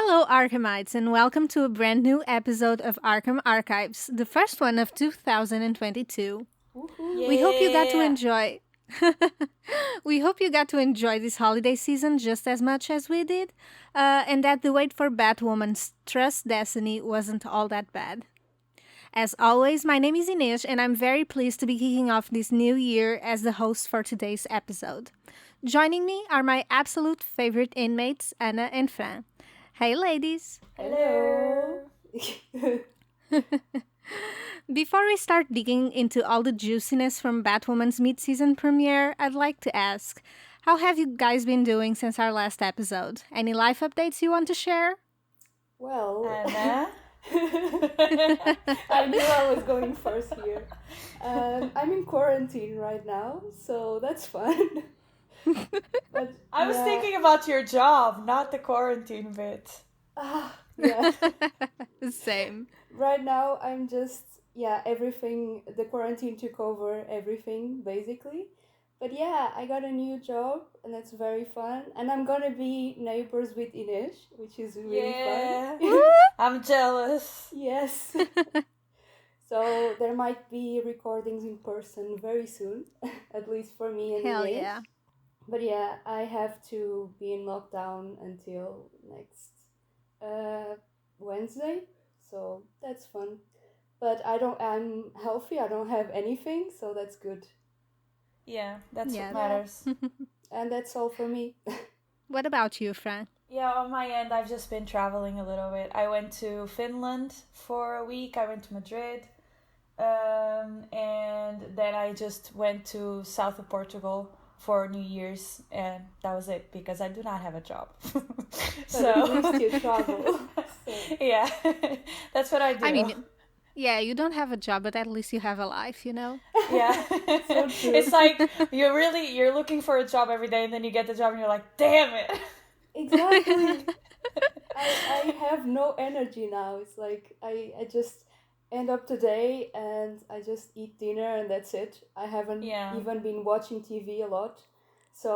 Hello, Arkhamites, and welcome to a brand new episode of Arkham Archives, the first one of 2022. Woohoo. We hope you got to Yeah. enjoy. We hope you got to enjoy this holiday season just as much as we did, and that the wait for Batwoman's Trust Destiny wasn't all that bad. As always, my name is Inês, and I'm very pleased to be kicking off this new year as the host for today's episode. Joining me are my absolute favorite inmates, Anna and Fran. Hey, ladies! Hello. Before we start digging into all the juiciness from Batwoman's mid-season premiere, I'd like to ask, how have you guys been doing since our last episode? Any life updates you want to share? Well, Anna? I knew I was going first here. I'm in quarantine right now, so that's fun. But I was yeah, thinking about your job, not the quarantine bit. yeah. Same. Right now, I'm just everything. The quarantine took over everything basically. But yeah, I got a new job, and that's very fun. And I'm gonna be neighbors with Ines, which is really Yeah. fun. I'm jealous. Yes. So there might be recordings in person very soon, at least for me and Hell Ines. yeah. But yeah, I have to be in lockdown until next Wednesday, so that's fun. But I'm healthy. I don't have anything, so that's good. Yeah, that's Yeah. what matters. And that's all for me. What about you, Fran? Yeah, on my end, I've just been traveling a little bit. I went to Finland for a week. I went to Madrid. And then I just went to south of Portugal for New Year's, and that was it because I do not have a job. But at least you travel. So. Yeah, that's what I do. I mean, yeah, you don't have a job, but at least you have a life, you know? Yeah. So true. It's like you're looking for a job every day, and then you get the job and you're like, damn it. Exactly. I have no energy now. It's like I just end up today and I just eat dinner and that's it. I haven't Yeah. even been watching TV a lot. So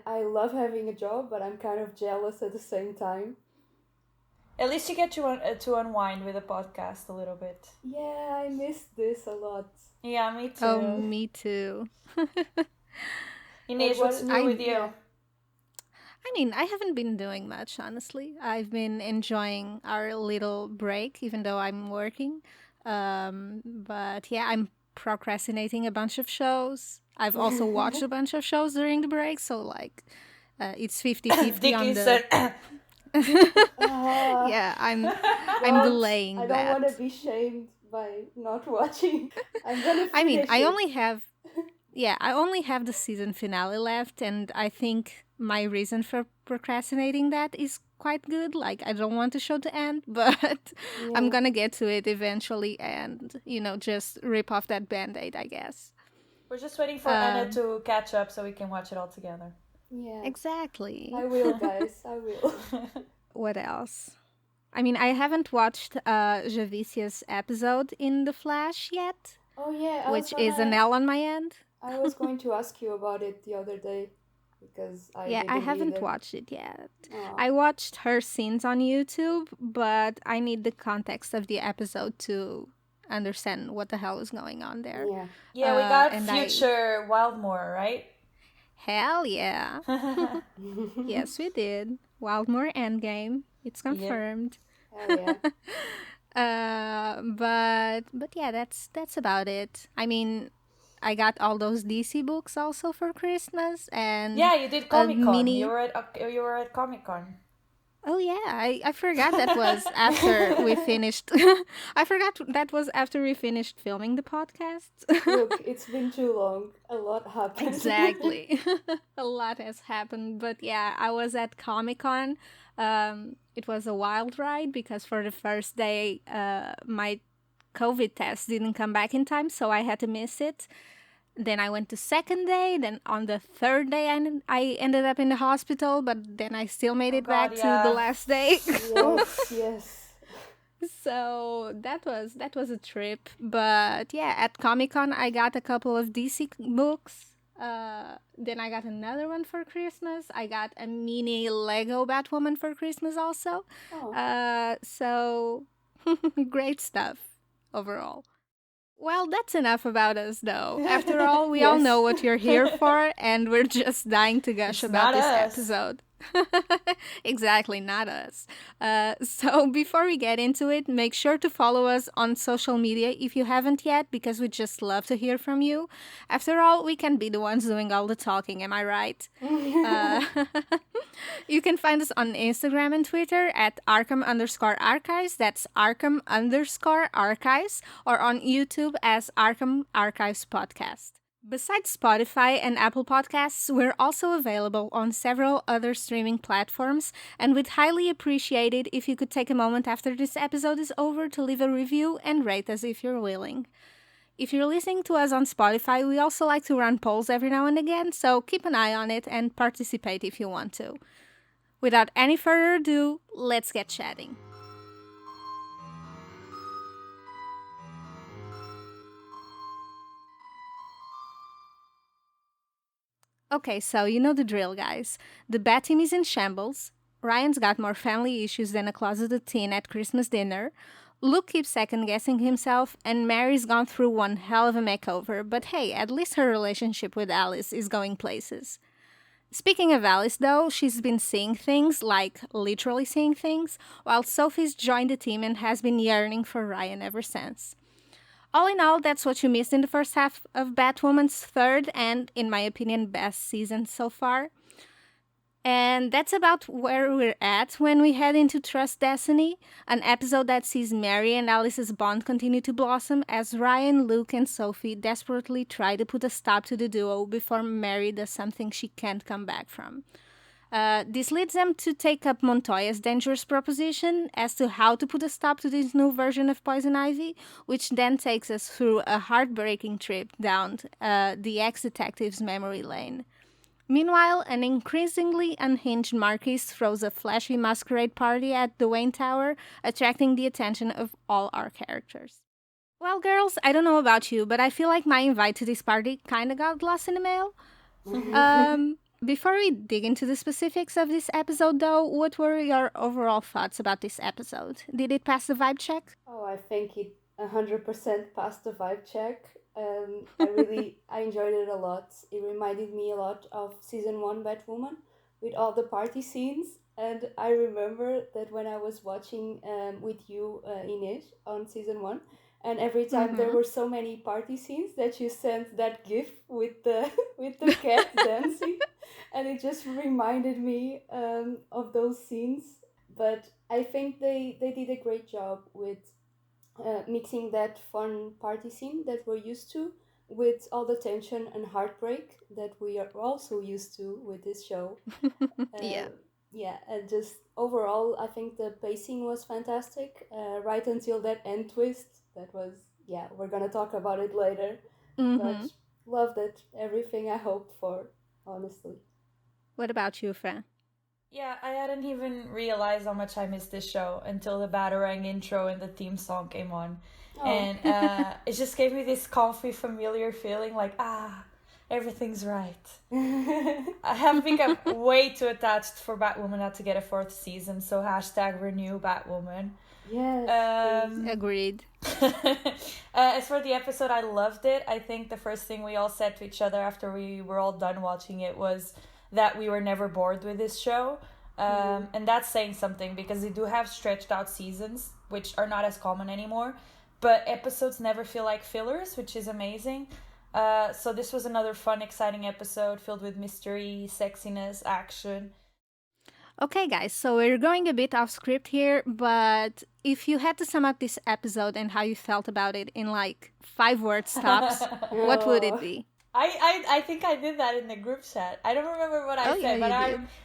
I love having a job, but I'm kind of jealous at the same time. At least you get to unwind with a podcast a little bit. Yeah, I missed this a lot. Yeah, me too. Oh, me too. Inês, what's new with you? Yeah. I mean, I haven't been doing much, honestly. I've been enjoying our little break, even though I'm working. But yeah, I'm procrastinating a bunch of shows. I've also watched a bunch of shows during the break, so like it's 50-50 on the... Dickinson. Ah, Yeah, I'm don't- delaying I don't that. want to be shamed by not watching. I'm gonna I mean, finish I it. only have... Yeah, I only have the season finale left, and I think my reason for procrastinating that is quite good. Like, I don't want the show to end, but I'm Yeah. gonna get to it eventually and, just rip off that band-aid, I guess. We're just waiting for Anna Um, to catch up so we can watch it all together. Yeah. Exactly. I will, guys. I will. What else? I mean, I haven't watched Javicia's episode in The Flash yet, Oh yeah, which is an L on my end. I was going to ask you about it the other day because I Yeah, I didn't haven't either. watched it yet. Aw. I watched her scenes on YouTube, but I need the context of the episode to understand what the hell is going on there. Yeah. Yeah, we got and future Wildmore, right? Hell yeah. Yes, we did. Wildmore Endgame. It's confirmed. Hell yeah. But yeah, that's about it. I mean, I got all those DC books also for Christmas and Yeah, you did Comic Con. mini. You were at Comic Con. Oh yeah, I forgot that was after we finished. I forgot that was after we finished filming the podcast. Look, it's been too long. A lot happened. Exactly. A lot has happened, but yeah, I was at Comic-Con. It was a wild ride because for the first day, my COVID test didn't come back in time, so I had to miss it. Then I went to second day. Then on the third day, I ended up in the hospital, but then I still made it back God, to yeah. the last day. Yes, yes. So that was a trip. But yeah, at Comic Con, I got a couple of DC books. Then I got another one for Christmas. I got a mini Lego Batwoman for Christmas also. Oh. So great stuff overall. Well, that's enough about us, though. After all, we all know Yes. what you're here for, and we're just dying to gush It's about not this us. episode. Exactly, not us. So, before we get into it, make sure to follow us on social media if you haven't yet, because we just love to hear from you. After all, we can be the ones doing all the talking, am I right? Uh, you can find us on Instagram and Twitter at Arkham_Archives. That's Arkham_Archives, or on YouTube as Arkham Archives Podcast. Besides Spotify and Apple Podcasts, we're also available on several other streaming platforms, and we'd highly appreciate it if you could take a moment after this episode is over to leave a review and rate us if you're willing. If you're listening to us on Spotify, we also like to run polls every now and again, so keep an eye on it and participate if you want to. Without any further ado, let's get chatting. Okay, so you know the drill, guys. The Bat team is in shambles. Ryan's got more family issues than a closeted teen at Christmas dinner. Luke keeps second guessing himself, and Mary's gone through one hell of a makeover, but hey, at least her relationship with Alice is going places. Speaking of Alice, though, she's been seeing things, like literally seeing things, while Sophie's joined the team and has been yearning for Ryan ever since. All in all, that's what you missed in the first half of Batwoman's third and, in my opinion, best season so far. And that's about where we're at when we head into Trust Destiny, an episode that sees Mary and Alice's bond continue to blossom as Ryan, Luke, and Sophie desperately try to put a stop to the duo before Mary does something she can't come back from. This leads them to take up Montoya's dangerous proposition as to how to put a stop to this new version of Poison Ivy, which then takes us through a heartbreaking trip down the ex-detective's memory lane. Meanwhile, an increasingly unhinged Marquis throws a flashy masquerade party at the Wayne Tower, attracting the attention of all our characters. Well, girls, I don't know about you, but I feel like my invite to this party kinda got lost in the mail. Before we dig into the specifics of this episode, though, what were your overall thoughts about this episode? Did it pass the vibe check? Oh, I think it 100% passed the vibe check. I enjoyed it a lot. It reminded me a lot of season one Batwoman with all the party scenes. And I remember that when I was watching with you, Ines, on season one, and every time there were so many party scenes that you sent that gif with the with the cat dancing, and it just reminded me of those scenes. But I think they did a great job with mixing that fun party scene that we're used to with all the tension and heartbreak that we are also used to with this show. Yeah. Yeah, and just overall, I think the pacing was fantastic right until that end twist. That was, yeah, we're gonna talk about it later. But loved it. Everything I hoped for, honestly. What about you, Fran? Yeah, I hadn't even realized how much I missed this show until the Batarang intro and the theme song came on. Oh. And it just gave me this comfy, familiar feeling like, everything's right. I have become way too attached for Batwoman not to get a fourth season, so hashtag renew Batwoman. Yes. Agreed. As for the episode, I loved it. I think the first thing we all said to each other after we were all done watching it was that we were never bored with this show. And that's saying something because they do have stretched out seasons, which are not as common anymore. But episodes never feel like fillers, which is amazing. So this was another fun, exciting episode filled with mystery, sexiness, action. Okay, guys, so we're going a bit off script here, but if you had to sum up this episode and how you felt about it in like 5 words tops, what would it be? I think I did that in the group chat. I don't remember what I said, but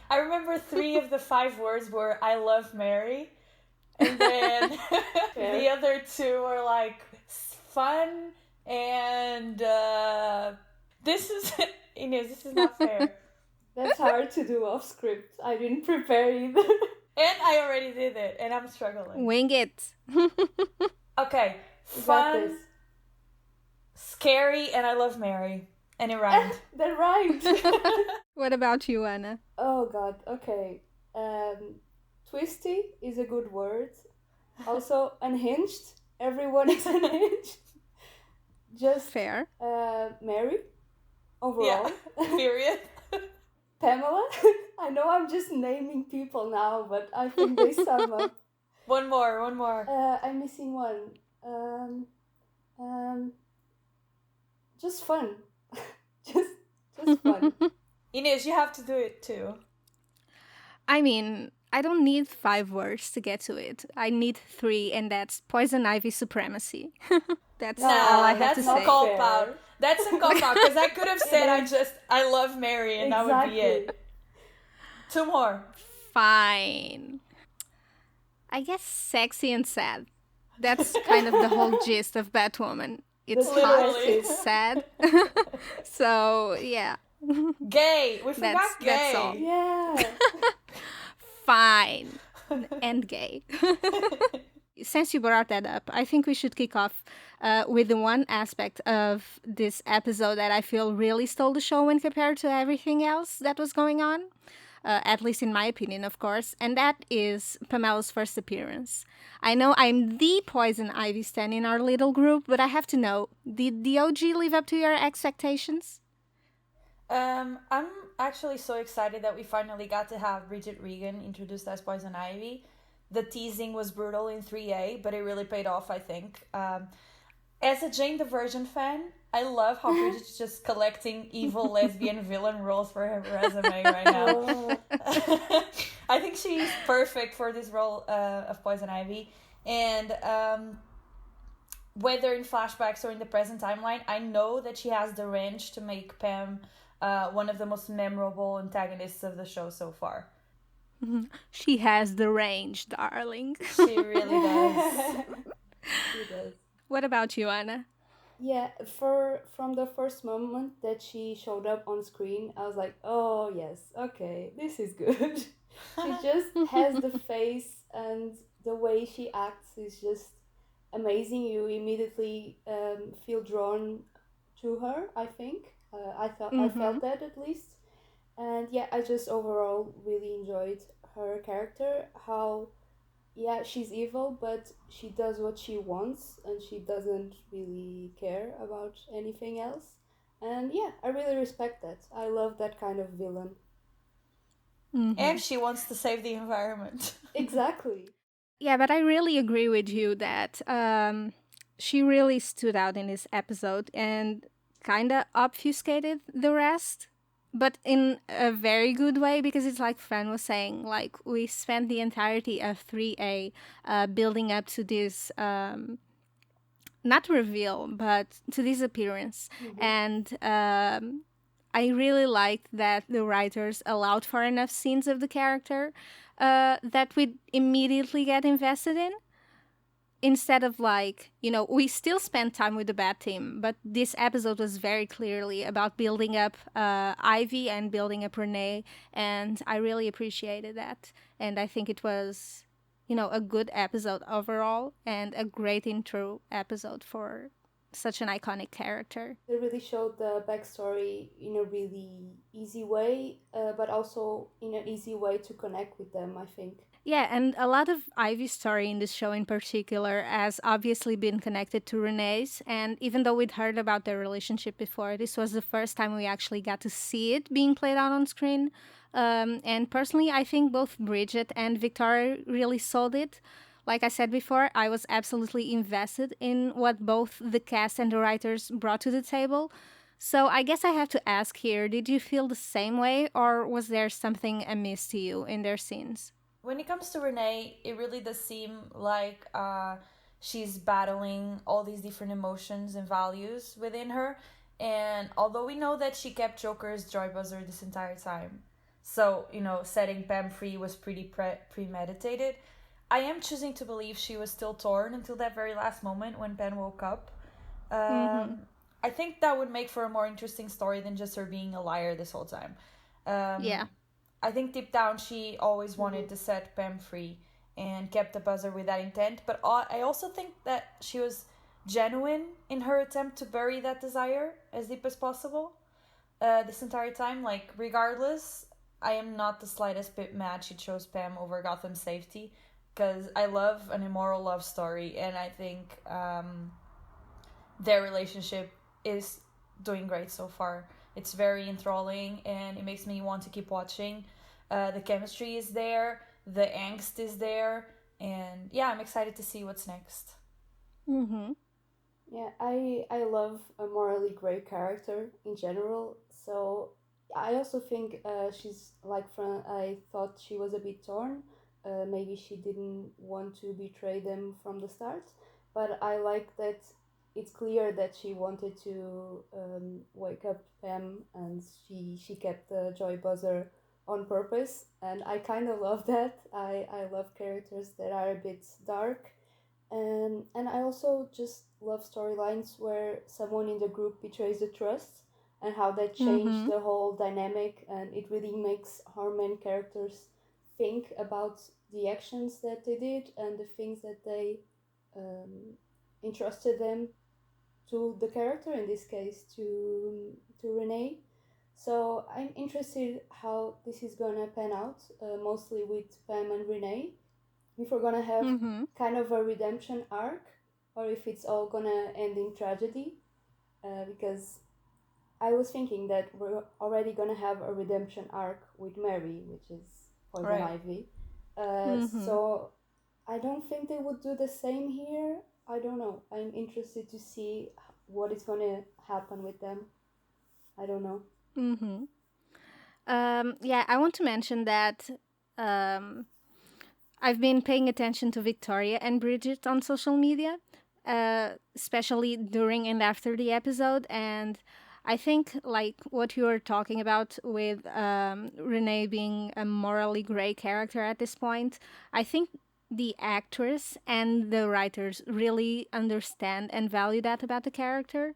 I remember 3 of the 5 words were I love Mary. And then the other 2 were like fun and this is Inez, this is not fair. That's hard to do off script. I didn't prepare either. And I already did it, and I'm struggling. Wing it. Okay, fun, scary, and I love Mary. And it rhymed. That rhymed. What about you, Anna? Oh god, okay. Twisty is a good word. Also, unhinged. Everyone is unhinged. Just Fair. Mary, Yeah, overall. period. Pamela. I know I'm just naming people now, but I think they sum up. One more. I'm missing one. Just fun. just fun. Inês, you have to do it too. I mean, I don't need 5 words to get to it. I need 3, and that's poison ivy supremacy. That's all I have to that's a say. cop fair. out. That's a cop out because I could have said I love Mary and that would be it. 2 more. Fine. I guess sexy and sad. That's kind of the whole gist of Batwoman. It's hot, Literally. it's sad. So, yeah. Gay. We forgot gay. That's all. Yeah. Fine. And gay. Since you brought that up, I think we should kick off with the one aspect of this episode that I feel really stole the show when compared to everything else that was going on. At least in my opinion, of course, and that is Pamela's first appearance. I know I'm the Poison Ivy stan in our little group, but I have to know, did the OG live up to your expectations? I'm actually so excited that we finally got to have Bridget Regan introduced as Poison Ivy. The teasing was brutal in 3A, but it really paid off, I think. As a Jane the Virgin fan, I love how Bridget's just collecting evil lesbian villain roles for her resume right now. I think she's perfect for this role of Poison Ivy. And whether in flashbacks or in the present timeline, I know that she has the range to make Pam one of the most memorable antagonists of the show so far. She has the range, darling. She really does. She does. What about you, Anna? Yeah, from the first moment that she showed up on screen, I was like, oh yes, okay, this is good. She just has the face, and the way she acts is just amazing. You immediately feel drawn to her. I think I felt that at least, and yeah, I just overall really enjoyed her character. How yeah, she's evil, but she does what she wants and she doesn't really care about anything else. And yeah, I really respect that. I love that kind of villain. And she wants to save the environment. Exactly. Yeah, but I really agree with you that she really stood out in this episode and kind of obfuscated the rest, but in a very good way, because it's like Fran was saying, like we spent the entirety of 3A building up to this not reveal, but to this appearance. And I really liked that the writers allowed for enough scenes of the character that we'd immediately get invested in. Instead of like, we still spent time with the Bat team, but this episode was very clearly about building up Ivy and building up Renee, and I really appreciated that. And I think it was, a good episode overall and a great intro episode for such an iconic character. They really showed the backstory in a really easy way, but also in an easy way to connect with them, I think. Yeah, and a lot of Ivy's story in this show in particular has obviously been connected to Renee's, and even though we'd heard about their relationship before, this was the first time we actually got to see it being played out on screen. And personally, I think both Bridget and Victoria really sold it. Like I said before, I was absolutely invested in what both the cast and the writers brought to the table. So I guess I have to ask here, did you feel the same way, or was there something amiss to you in their scenes? When it comes to Renee, it really does seem like she's battling all these different emotions and values within her. And although we know that she kept Joker's joy buzzer this entire time, so, setting Pam free was pretty premeditated, I am choosing to believe she was still torn until that very last moment when Pam woke up. I think that would make for a more interesting story than just her being a liar this whole time. Yeah. I think deep down she always wanted to set Pam free and kept the buzzer with that intent. But I also think that she was genuine in her attempt to bury that desire as deep as possible. this entire time. Like, regardless, I am not the slightest bit mad she chose Pam over Gotham Safety, because I love an immoral love story, and I think their relationship is doing great so far. It's very enthralling, and it makes me want to keep watching. The chemistry is there, the angst is there, and yeah, I'm excited to see what's next. Mm-hmm. Yeah, I love a morally gray character in general. So I also think she's like Fran. I thought she was a bit torn. Maybe she didn't want to betray them from the start. But I like that it's clear that she wanted to wake up Pam, and she kept the joy buzzer on purpose. And I kind of love that. I love characters that are a bit dark, and I also just love storylines where someone in the group betrays the trust and how that changed Mm-hmm. the whole dynamic, and it really makes our main characters think about the actions that they did and the things that they um, entrusted them to the character, in this case to Renee. So I'm interested how this is gonna pan out, mostly with Pam and Renee, if we're gonna have Mm-hmm. kind of a redemption arc, or if it's all gonna end in tragedy. Because I was thinking that we're already gonna have a redemption arc with Mary, which is Poison Right. Ivy. Mm-hmm. So I don't think they would do the same here. I don't know. I'm interested to see what is gonna happen with them. I don't know. Mm-hmm. Yeah, I want to mention that um, I've been paying attention to Victoria and Bridget on social media, especially during and after the episode. And I think, like what you were talking about with Renee being a morally gray character at this point, I think the actress and the writers really understand and value that about the character,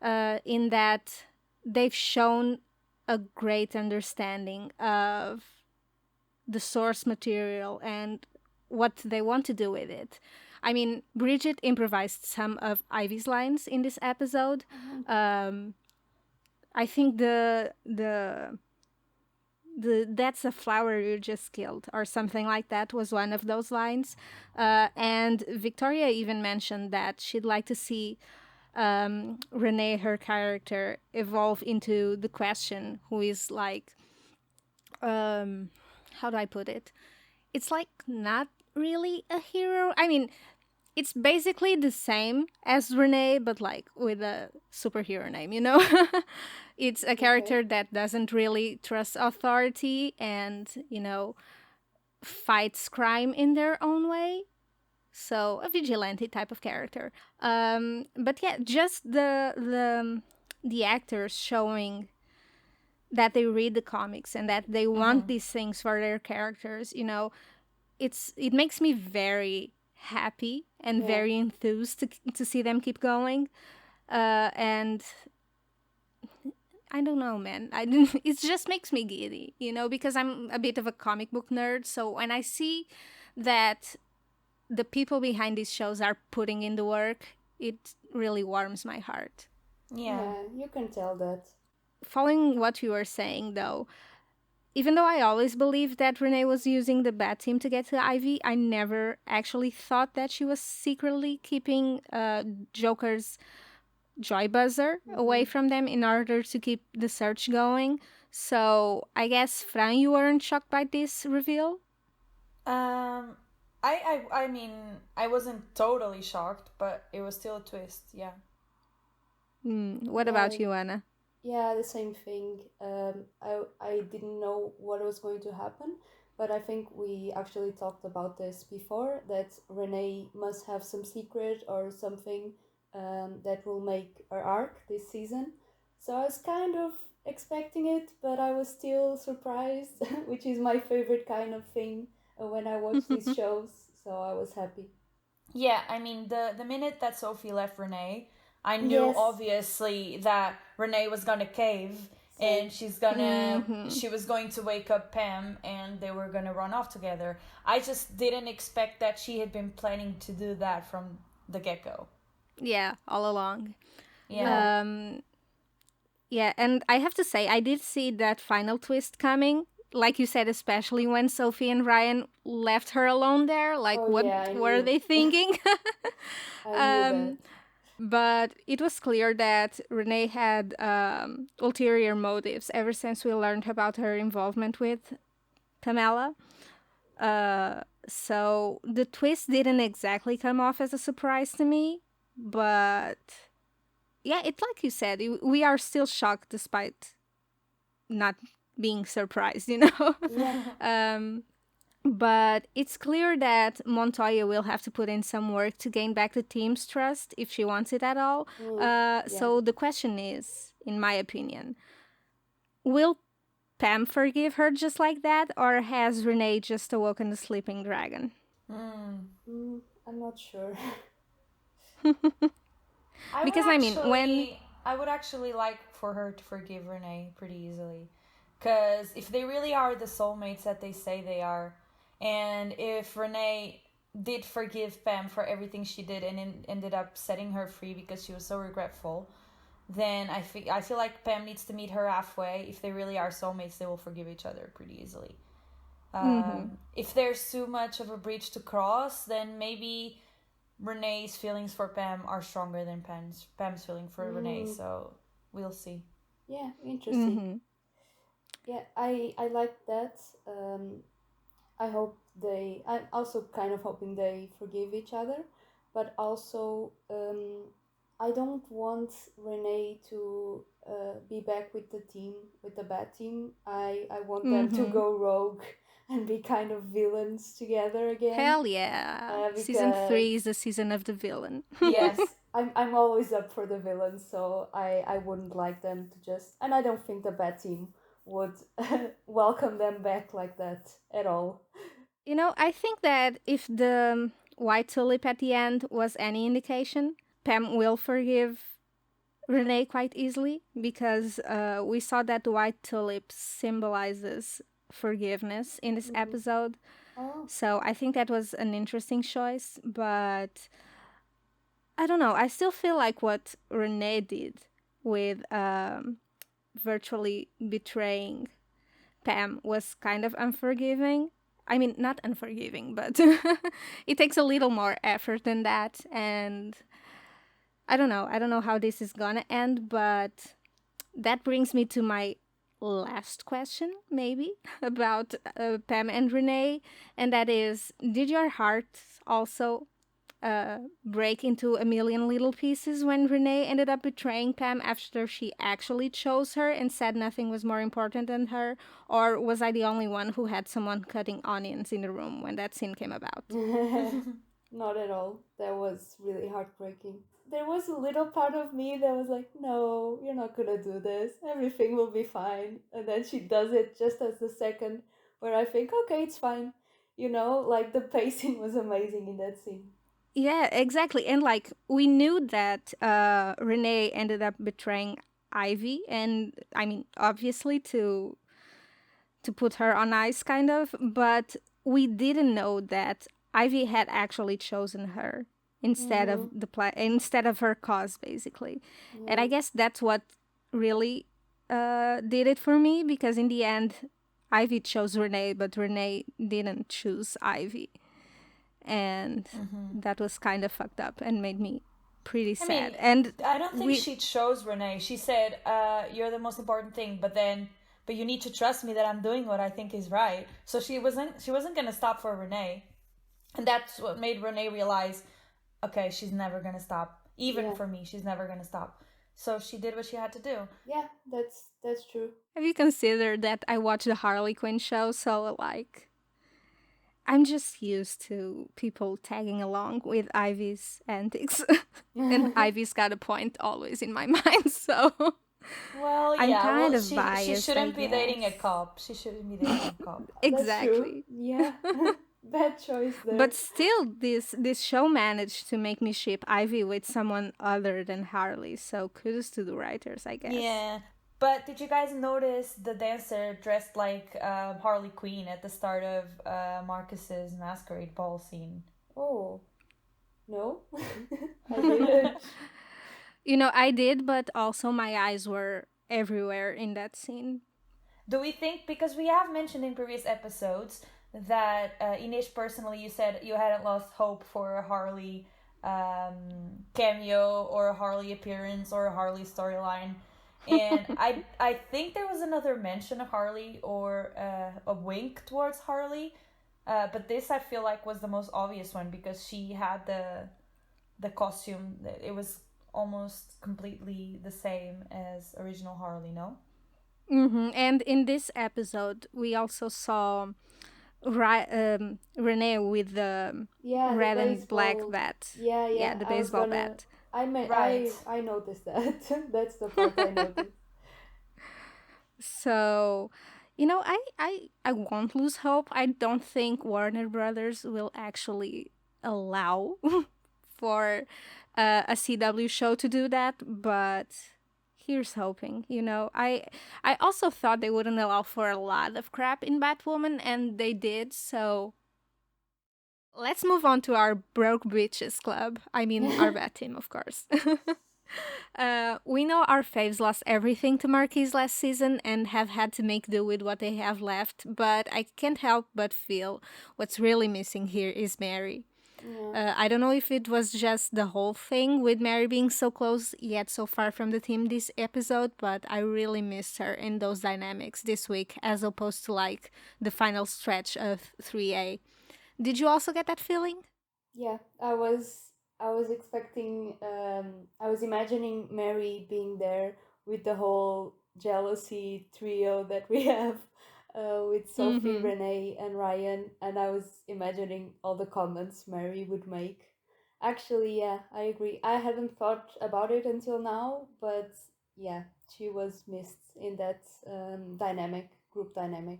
in that they've shown a great understanding of the source material and what they want to do with it. I mean, Bridget improvised some of Ivy's lines in this episode. Um, I think the "that's a flower you just killed" or something like that was one of those lines. And Victoria even mentioned that she'd like to see Renee, her character, evolve into the Question, who is like, how do I put it? It's like not really a hero. I mean, it's basically the same as Renee, but like with a superhero name, you know? It's a Okay. character that doesn't really trust authority and, fights crime in their own way. So a vigilante type of character. But yeah, just the actors showing that they read the comics and that they want Mm-hmm. these things for their characters, it makes me very happy and Yeah. very enthused to see them keep going. And I don't know, man. I didn't, it just makes me giddy, because I'm a bit of a comic book nerd. So when I see that the people behind these shows are putting in the work, it really warms my heart. Yeah. Yeah, you can tell that. Following what you were saying, though, even though I always believed that Renee was using the Bat Team to get to Ivy, I never actually thought that she was secretly keeping Joker's Joy Buzzer away Hmm. from them in order to keep the search going. So I guess, Fran, you weren't shocked by this reveal? Um, I mean, I wasn't totally shocked, but it was still a twist. Yeah. What Yeah, about you, Anna? yeah, the same thing. I didn't know what was going to happen, but I think we actually talked about this before, that Renee must have some secret or something that will make her arc this season. So I was kind of expecting it, but I was still surprised, which is my favorite kind of thing when I watch these shows. So I was happy. Yeah, I mean, the minute that Sophie left Renee, I knew Yes, obviously that Renee was gonna cave, same. and Mm-hmm. she was going to wake up Pam, and they were gonna run off together. I just didn't expect that she had been planning to do that from the get-go. Yeah, all along. Yeah. Yeah. Um, Yeah, and I have to say, I did see that final twist coming. Like you said, especially when Sophie and Ryan left her alone there. Like, Oh what yeah, I were knew. they thinking? I knew that. um, but it was clear that Renee had ulterior motives ever since we learned about her involvement with Pamela. So the twist didn't exactly come off as a surprise to me, but yeah, it's like you said, we are still shocked despite not being surprised, you know? Yeah. um, but it's clear that Montoya will have to put in some work to gain back the team's trust if she wants it at all. Yeah. So the question is, in my opinion, will Pam forgive her just like that, or has Renee just awoken the sleeping dragon? Hmm. I'm not sure. I would Because I mean, when actually, I would actually like for her to forgive Renee pretty easily, because if they really are the soulmates that they say they are, and if Renee did forgive Pam for everything she did and ended up setting her free because she was so regretful, then I feel like Pam needs to meet her halfway. If they really are soulmates, they will forgive each other pretty easily. mm-hmm. If there's too much of a bridge to cross, then maybe Renee's feelings for Pam are stronger than Pam's feeling for Renee. Mm, So we'll see. yeah, interesting. Mm-hmm. Yeah, I like that. I hope they. I'm also kind of hoping they forgive each other, but also I don't want Renee to be back with the team, with the bad team. I want them to Mm-hmm. go rogue and be kind of villains together again. Hell yeah. Season Because 3 is the season of the villain. Yes. yes, I'm always up for the villains, so I wouldn't like them to just. And I don't think the bad team would welcome them back like that at all. You know, I think that if the white tulip at the end was any indication, Pam will forgive Renee quite easily because we saw that the white tulip symbolizes forgiveness in this Mm-hmm. episode. Oh. So I think that was an interesting choice, but I don't know. I still feel like what Renee did with virtually betraying Pam was kind of unforgiving. I mean, not unforgiving, but it takes a little more effort than that. And I don't know. I don't know how this is gonna end, but that brings me to my last question, maybe, about Pam and Renee. And that is, did your heart also break into a million little pieces when Renee ended up betraying Pam after she actually chose her and said nothing was more important than her? Or was I the only one who had someone cutting onions in the room when that scene came about? Not at all. That was really heartbreaking. There was a little part of me that was like, no, you're not gonna do this. Everything will be fine. And then she does it just as the second where I think, okay, it's fine. You know, like the pacing was amazing in that scene. Yeah, exactly. And like, we knew that Renee ended up betraying Ivy, and I mean, obviously, to put her on ice, kind of, but we didn't know that Ivy had actually chosen her Mm-hmm. instead of her cause, basically. And I Yeah. guess that's what really did it for me, because in the end, Ivy chose Renee, but Renee didn't choose Ivy, and Mm-hmm. that was kind of fucked up and made me pretty I mean, sad. And I don't think we she chose Renee. She said, "You're the most important thing," but you need to trust me that I'm doing what I think is right. So she wasn't gonna stop for Renee, and that's what made Renee realize, okay, she's never gonna stop. Even Yeah. for me, she's never gonna stop. So she did what she had to do. Yeah, that's true. have you considered that I watched the Harley Quinn show, so like I'm just used to people tagging along with Ivy's antics. And Ivy's got a point always in my mind, so Well, I'm yeah. kind Well, of she biased, I shouldn't be dating a guess. cop. She shouldn't be dating a cop. That's true. Exactly. Yeah. Bad choice But there. still, this show managed to make me ship Ivy with someone other than Harley, so kudos to the writers, I guess. Yeah. But did you guys notice the dancer dressed like Harley Quinn at the start of Marcus's masquerade ball scene? Oh, no. I didn't. You know, I did, but also my eyes were everywhere in that scene. Do we think, because we have mentioned in previous episodes that Inish, personally, you said you hadn't lost hope for a Harley cameo or a Harley appearance or a Harley storyline, and I think there was another mention of Harley or a wink towards Harley, but this I feel like was the most obvious one because she had the costume. It was almost completely the same as original Harley. No. And in this episode, we also saw Renee with the Yeah, the red and black baseball. bat. Yeah, Yeah, yeah. the I was baseball gonna. bat. Right. I noticed that. That's the part I noticed. So, I won't lose hope. I don't think Warner Brothers will actually allow for a CW show to do that, but here's hoping. I also thought they wouldn't allow for a lot of crap in Batwoman, and they did. So let's move on to our broke bitches club. I mean, our bat team, of course. We know our faves lost everything to Marquis last season and have had to make do with what they have left, but I can't help but feel what's really missing here is Mary. Yeah. I don't know if it was just the whole thing with Mary being so close yet so far from the team this episode, but I really missed her in those dynamics this week as opposed to like the final stretch of 3A. Did you also get that feeling? Yeah, I was expecting I was imagining Mary being there with the whole jealousy trio that we have with Sophie, Mm-hmm. Renee, and Ryan, and I was imagining all the comments Mary would make. Actually, yeah, I agree. I hadn't thought about it until now, but yeah, she was missed in that dynamic, group dynamic.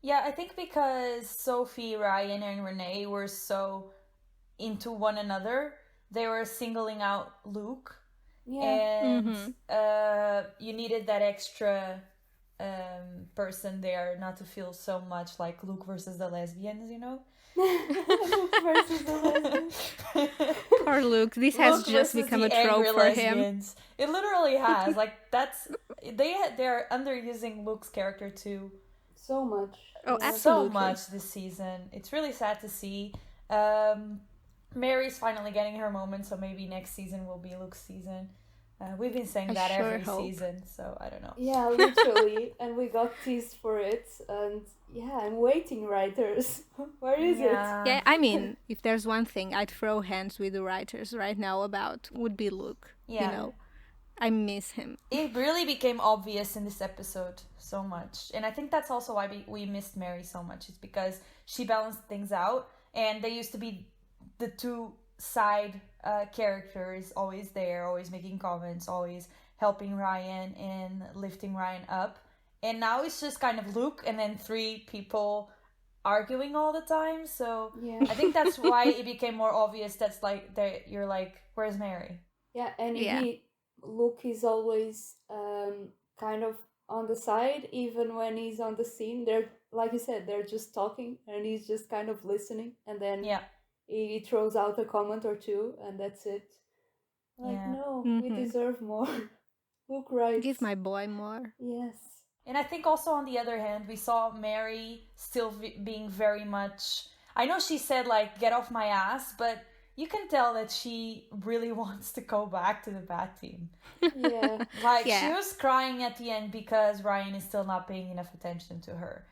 Yeah, I think because Sophie, Ryan, and Renee were so into one another, they were singling out Luke, Yeah, and Mm-hmm. you needed that extra person there not to feel so much like Luke versus the lesbians, you know? Luke versus the lesbians. Poor Luke. This has Luke just versus become a the trope angry for him. lesbians. It literally has. Like that's they're underusing Luke's character too So much. Oh, Yeah. so absolutely. much this season. It's really sad to see. Um, Mary's finally getting her moment, so maybe next season will be Luke's season. We've been saying I that sure every hope. season, so I don't know. Yeah, literally. And we got teased for it. And yeah, I'm waiting, writers. Where is it? Yeah. Yeah, I mean, if there's one thing I'd throw hands with the writers right now about would be Luke. Yeah. I miss him. It really became obvious in this episode so much. And I think that's also why we missed Mary so much. It's because she balanced things out, and they used to be the two side characters, always there, always making comments, always helping Ryan and lifting Ryan up. And now it's just kind of Luke and then three people arguing all the time. So Yeah. I think that's why it became more obvious. That's like that you're like, where's Mary? Yeah, and Yeah. Luke is always kind of on the side, even when he's on the scene. They're, like you said, they're just talking and he's just kind of listening. And then Yeah. he throws out a comment or two, and that's it. Like, Yeah. no, we Mm-hmm. deserve more. Luke writes. Give my boy more. Yes. And I think also on the other hand, we saw Mary still being very much. I know she said, like, get off my ass, but you can tell that she really wants to go back to the Bat team. Yeah. Like, Yeah. she was crying at the end because Ryan is still not paying enough attention to her.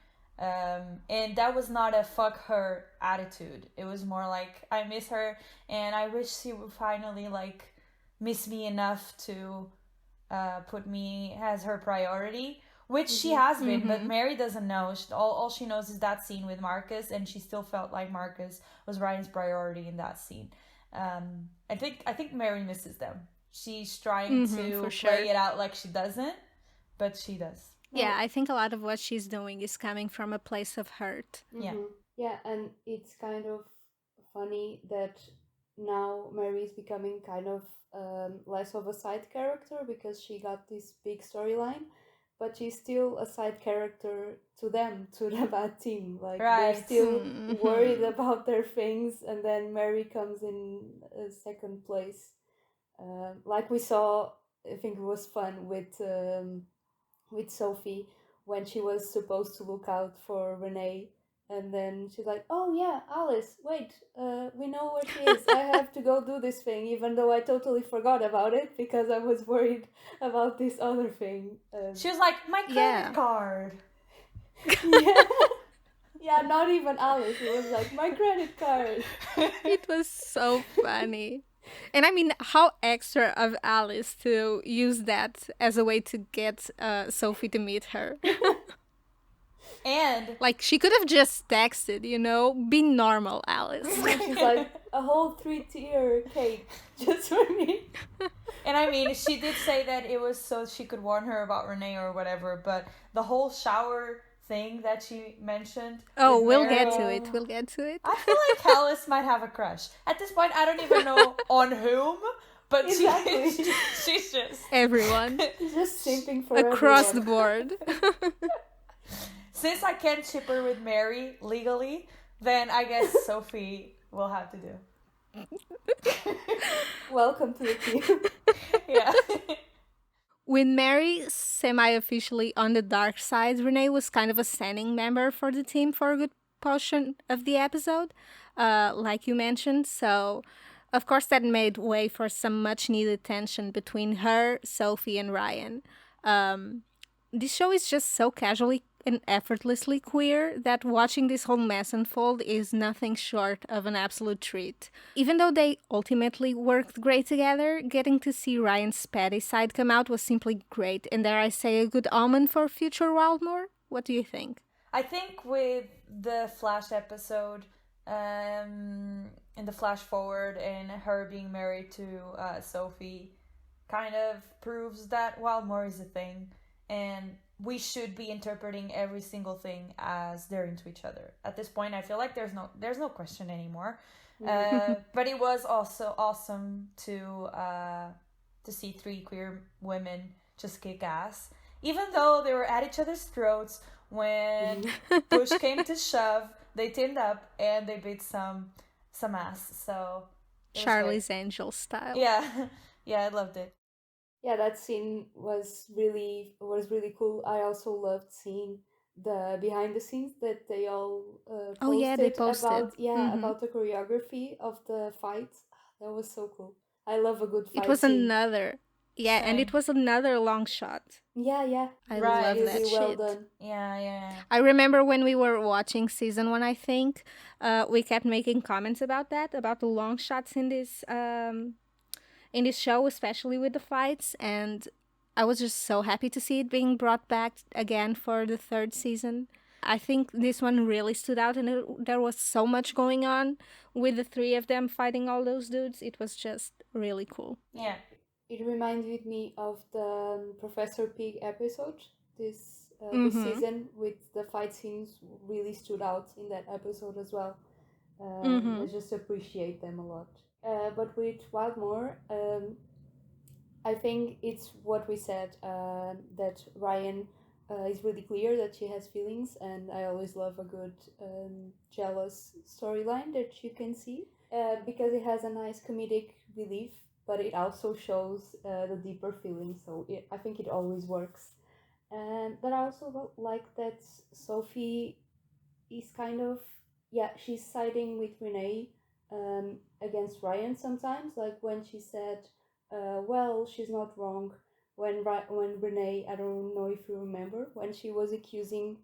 And that was not a fuck her attitude. It was more like, I miss her and I wish she would finally, like, miss me enough to put me as her priority, which she has been, but Mary doesn't know. All she knows is that scene with Marcus, and she still felt like Marcus was Ryan's priority in that scene. I think Mary misses them. She's trying to for play sure. it out like she doesn't, but she does. Yeah, I think a lot of what she's doing is coming from a place of hurt. Yeah. Yeah, and it's kind of funny that now Mary is becoming kind of less of a side character because she got this big storyline, but she's still a side character to them, to the bad team. Like, they're Right. still worried about their things, and then Mary comes in second place. Like we saw, I think it was fun with with Sophie when she was supposed to look out for Renee. And then she's like, "Oh yeah, Alice, wait, we know where she is. I have to go do this thing, even though I totally forgot about it because I was worried about this other thing." She was like, my credit Yeah. card. Yeah, yeah, not even Alice. It was like my credit card. It was so funny. And I mean, how extra of Alice to use that as a way to get Sophie to meet her. And Like, she could have just texted, be normal, Alice. And she's like, a whole 3-tier cake just for me. and I mean, she did say that it was so she could warn her about Renee or whatever, but the whole shower thing that she mentioned. Oh, with we'll Mary, get to it. We'll get to it. I feel like Alice might have a crush. At this point, I don't even know on whom, but Exactly. she's just... Everyone. She's just simping for Across the everyone. board. Since I can't ship her with Mary legally, then I guess Sophie will have to do. Welcome to the team. Yeah. With Mary semi-officially on the dark side, Renee was kind of a standing member for the team for a good portion of the episode, like you mentioned. So, of course, that made way for some much-needed tension between her, Sophie, and Ryan. This show is just so casually and effortlessly queer that watching this whole mess unfold is nothing short of an absolute treat. Even though they ultimately worked great together, getting to see Ryan's petty side come out was simply great, and dare I say a good omen for future Wildmore? What do you think? I think with the Flash episode, in the flash forward and her being married to Sophie kind of proves that Wildmore is a thing, and we should be interpreting every single thing as they're into each other. At this point, I feel like there's no question anymore. But it was also awesome to see three queer women just kick ass, even though they were at each other's throats. When push came to shove, they teamed up and they beat some ass. So Charlie's Angel style. Yeah, yeah, I loved it. Yeah, that scene was really cool. I also loved seeing the behind the scenes that they all posted, Oh, yeah, they posted. about the choreography of the fight. That was so cool. I love a good fight It was scene. another. Yeah, and it was another long shot. Yeah. I Right. love that Really well shit. done. Yeah. I remember when we were watching season 1, I think, we kept making comments about that, about the long shots in this show, especially with the fights, and I was just so happy to see it being brought back again for the 3rd season. I think this one really stood out, and there was so much going on with the 3 of them fighting all those dudes. It was just really cool. Yeah. It reminded me of the Professor Pig episode this season, with the fight scenes really stood out in that episode as well. I just appreciate them a lot. But with Wildmore, I think it's what we said, that Ryan is really clear that she has feelings, and I always love a good jealous storyline that you can see, because it has a nice comedic relief, but it also shows the deeper feelings, so I think it always works. But I also like that Sophie is kind of, she's siding with Renee against Ryan sometimes, like when she said, well, she's not wrong, when Renee, I don't know if you remember, when she was accusing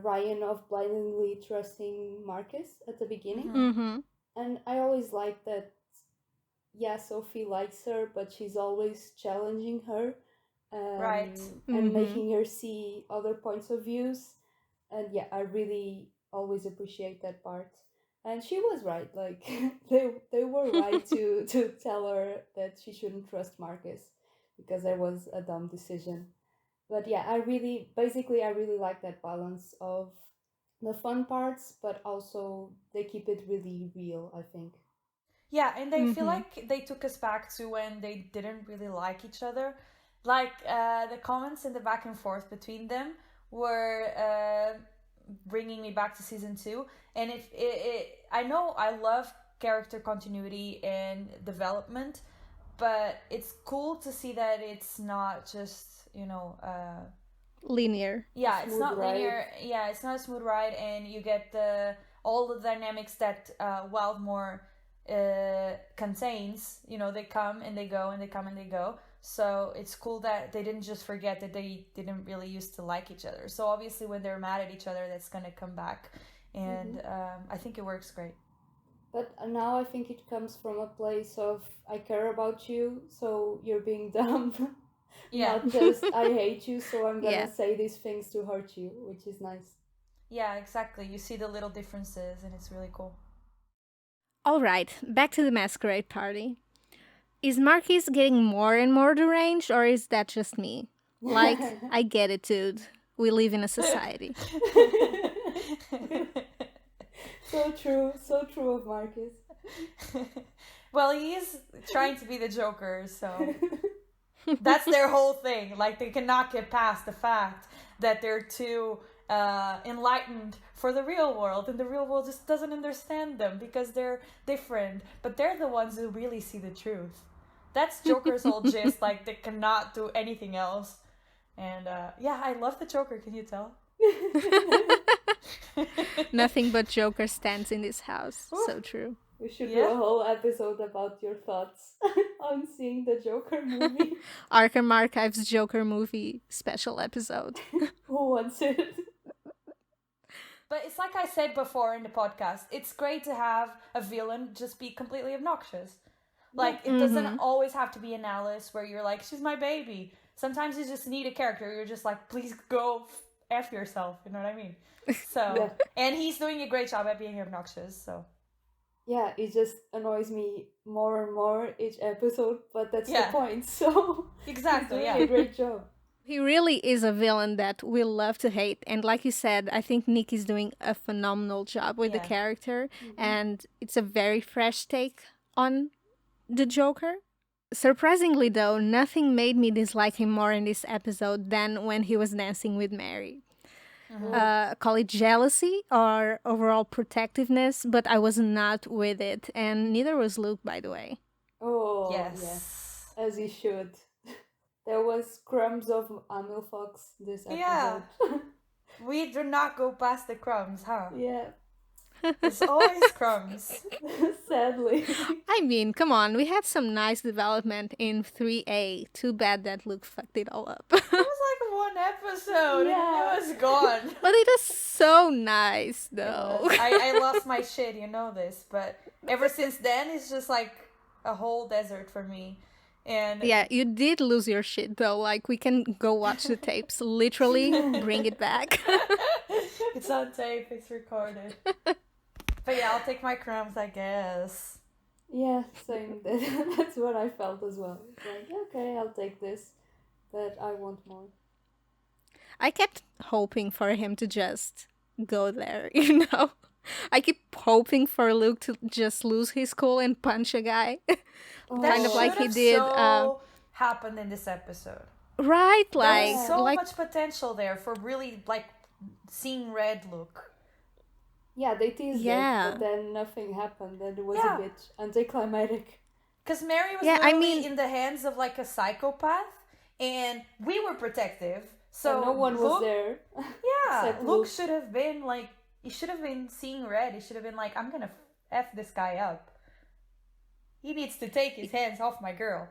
Ryan of blindly trusting Marcus at the beginning. And I always like that, Sophie likes her, but she's always challenging her, Right. and making her see other points of views. And I really always appreciate that part. And she was right, like they were right to tell her that she shouldn't trust Marcus, because that was a dumb decision. But I really like that balance of the fun parts, but also they keep it really real, I think. Yeah, and they feel like they took us back to when they didn't really like each other. Like, the comments and the back and forth between them were bringing me back to season 2. And I know I love character continuity and development, but it's cool to see that it's not just, linear. Yeah, it's Smooth not ride. linear. Yeah, it's not a smooth ride, and you get the all the dynamics that Wildmore contains. You know, they come and they go, and they come and they go. So it's cool that they didn't just forget that they didn't really used to like each other. So obviously, when they're mad at each other, that's gonna come back, and I think it works great. But now I think it comes from a place of I care about you, so you're being dumb. Yeah, Not just I hate you, so I'm gonna Yeah. say these things to hurt you, which is nice. yeah, exactly. You see the little differences, and it's really cool. All right, back to the masquerade party. Is Marquis getting more and more deranged, or is that just me? Like, I get it, dude. We live in a society. So true of Marcus. Well, he is trying to be the Joker, so that's their whole thing. Like, they cannot get past the fact that they're too enlightened for the real world, and the real world just doesn't understand them because they're different. But they're the ones who really see the truth. That's Joker's whole gist. Like, they cannot do anything else. And yeah, I love the Joker. Can you tell? Nothing but Joker stands in this house. So true. We should do Yeah. a whole episode about your thoughts on seeing the Joker movie. Arkham Archives Joker movie special episode. Who wants it? But it's like I said before in the podcast, it's great to have a villain just be completely obnoxious. Like, it doesn't always have to be an Alice where you're like, she's my baby. Sometimes you just need a character. You're just like, please go F yourself. You know what I mean? So, Yeah. and he's doing a great job at being obnoxious. So, Yeah, it just annoys me more and more each episode, but that's Yeah. the point. So exactly, he's yeah. doing a great job. He really is a villain that we love to hate. And like you said, I think Nick is doing a phenomenal job with the Yeah. character. And it's a very fresh take on the Joker. Surprisingly, though, nothing made me dislike him more in this episode than when he was dancing with Mary. Call it jealousy or overall protectiveness, but I was not with it. And neither was Luke, by the way. Oh, Yes. yeah, as he should. There was crumbs of Amil Fox this episode. Yeah. We do not go past the crumbs, huh? Yeah, It's always crumbs. sadly. I mean, come on, we had some nice development in 3A. Too bad that Luke fucked it all up. It was like one episode Yeah. and it was gone. But it was so nice, though. I lost my shit, you know this, but ever since then it's just like a whole desert for me. And Yeah, you did lose your shit, though. Like, we can go watch the tapes. Literally, bring it back. it's on tape, it's recorded. But yeah, I'll take my crumbs, I guess. Yeah, same. That's what I felt as well. It's like, okay, I'll take this, but I want more. I kept hoping for him to just go there, you know? I keep hoping for Luke to just lose his cool and punch a guy. Kind of like he should've did, So happened in this episode. Right, There like, was so like much potential there for really like seeing red Luke. Yeah, they teased Yeah. it, but then nothing happened, and it was Yeah. a bit anticlimactic. Because Mary was Yeah, I literally mean- in the hands of like a psychopath, and we were protective. So So no one was Luke, there. Yeah, except Luke Luke. should have been like, he should have been seeing red. He should have been like, I'm gonna F this guy up. He needs to take his hands off my girl.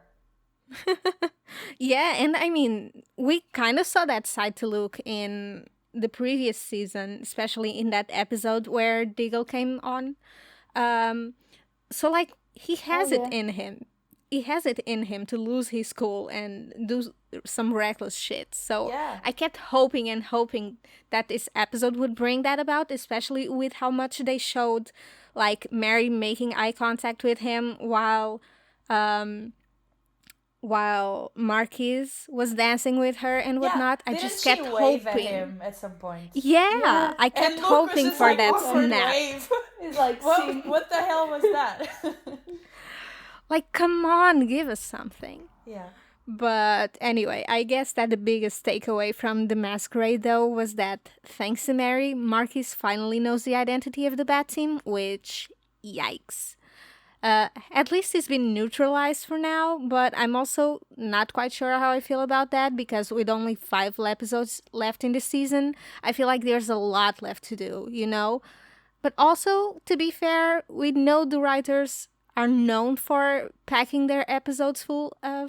yeah, and I mean, we kind of saw that side to Luke in the previous season, especially in that episode where Diggle came on. So like he has it yeah. in him. He has it in him to lose his cool and do some reckless shit. So Yeah. I kept hoping and hoping that this episode would bring that about, especially with how much they showed like Mary making eye contact with him while Marquis was dancing with her and whatnot. I Didn't just she kept wave hoping. at him at some point? Yeah, I kept And Luke was hoping just for like, that awkward snap. wave. It's like, see, What the hell was that? Like, come on, give us something. Yeah. But anyway, I guess that the biggest takeaway from the masquerade, though, was that thanks to Mary, Marquis finally knows the identity of the Bat Team, which, yikes. As At least it's been neutralized for now, but I'm also not quite sure how I feel about that because with only 5 episodes left in the season, I feel like there's a lot left to do, you know? But also, to be fair, we know the writers are known for packing their episodes full of,